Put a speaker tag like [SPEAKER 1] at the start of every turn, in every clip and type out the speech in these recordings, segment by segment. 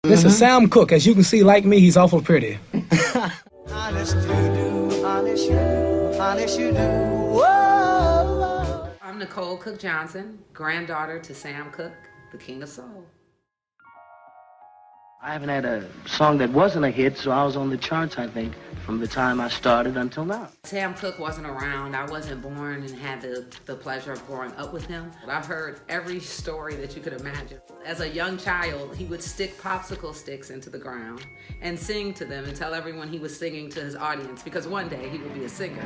[SPEAKER 1] This is Sam Cooke. As you can see, like me, he's awful pretty.
[SPEAKER 2] Honest you do, honest you do, honest you do. Whoa.
[SPEAKER 3] I'm Nicole Cooke-Johnson, granddaughter to Sam Cooke, the King of Soul.
[SPEAKER 4] I haven't had a song that wasn't a hit, so I was on the charts, I think, from the time I started until now.
[SPEAKER 3] Sam Cooke wasn't around. I wasn't born and had the pleasure of growing up with him. But I've heard every story that you could imagine. As a young child, he would stick popsicle sticks into the ground and sing to them and tell everyone he was singing to his audience, because one day he would be a singer.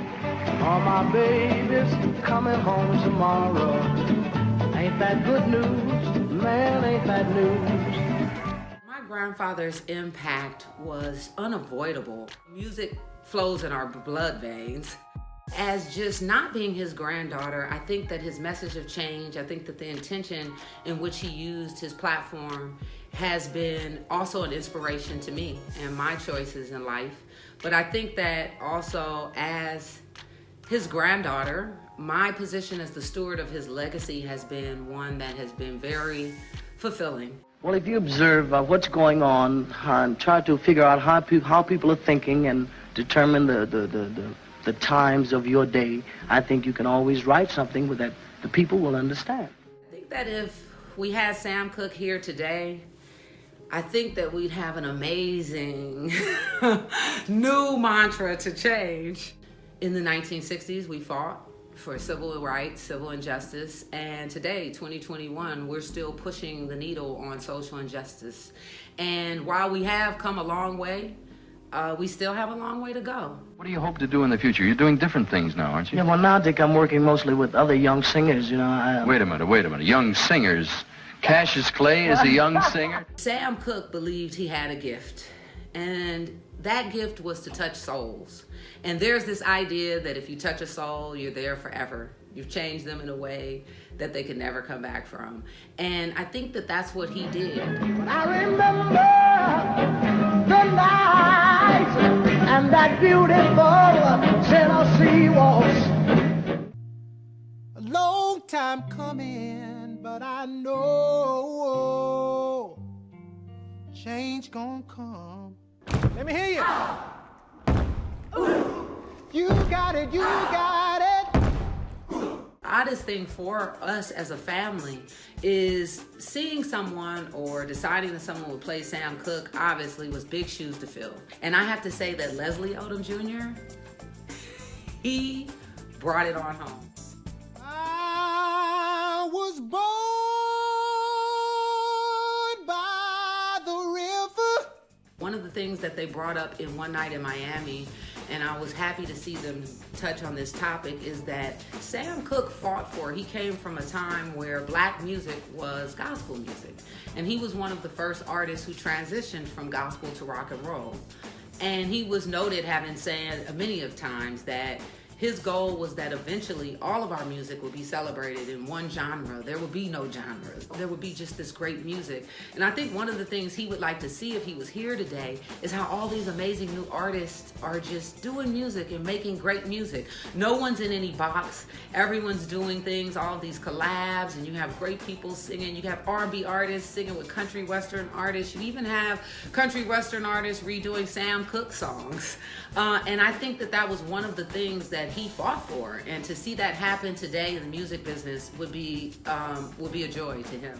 [SPEAKER 4] All my babies coming home tomorrow. Ain't that good news? Man, ain't that news?
[SPEAKER 3] My grandfather's impact was unavoidable. Music flows in our blood veins. As just not being his granddaughter, I think that his message of change, I think that the intention in which he used his platform has been also an inspiration to me and my choices in life. But I think that also as his granddaughter, my position as the steward of his legacy has been one that has been very fulfilling.
[SPEAKER 4] Well, if you observe what's going on and try to figure out how people are thinking and determine the times of your day, I think you can always write something that the people will understand.
[SPEAKER 3] I think that if we had Sam Cooke here today, I think that we'd have an amazing new mantra to change. In the 1960s, we fought for civil rights, civil injustice, and today, 2021, we're still pushing the needle on social injustice. And while we have come a long way, we still have a long way to go.
[SPEAKER 5] What do you hope to do in the future? You're doing different things now, aren't you?
[SPEAKER 4] Yeah, well, now, Dick, I'm working mostly with other young singers, you know.
[SPEAKER 5] Wait a minute. Young singers. Cassius Clay is a young singer?
[SPEAKER 3] Sam Cooke believed he had a gift, and that gift was to touch souls. And there's this idea that if you touch a soul, you're there forever. You've changed them in a way that they can never come back from. And I think that that's what he did.
[SPEAKER 4] I remember the night and that beautiful Tennessee waltz.
[SPEAKER 2] A long time coming, but I know change gonna come. Let me hear you. You got it, you got it.
[SPEAKER 3] Oddest thing for us as a family is seeing someone or deciding that someone would play Sam Cooke obviously was big shoes to fill. And I have to say that Leslie Odom Jr., he brought it on home.
[SPEAKER 2] I was born by the river.
[SPEAKER 3] One of the things that they brought up in One Night in Miami, and I was happy to see them touch on this topic, is that Sam Cooke fought for. He came from a time where black music was gospel music. And he was one of the first artists who transitioned from gospel to rock and roll. And he was noted having said many of times that his goal was that eventually all of our music would be celebrated in one genre. There would be no genres. There would be just this great music. And I think one of the things he would like to see if he was here today is how all these amazing new artists are just doing music and making great music. No one's in any box. Everyone's doing things, all of these collabs, and you have great people singing. You have R&B artists singing with country western artists. You even have country western artists redoing Sam Cooke songs. And I think that that was one of the things that he fought for, and to see that happen today in the music business would be a joy to him.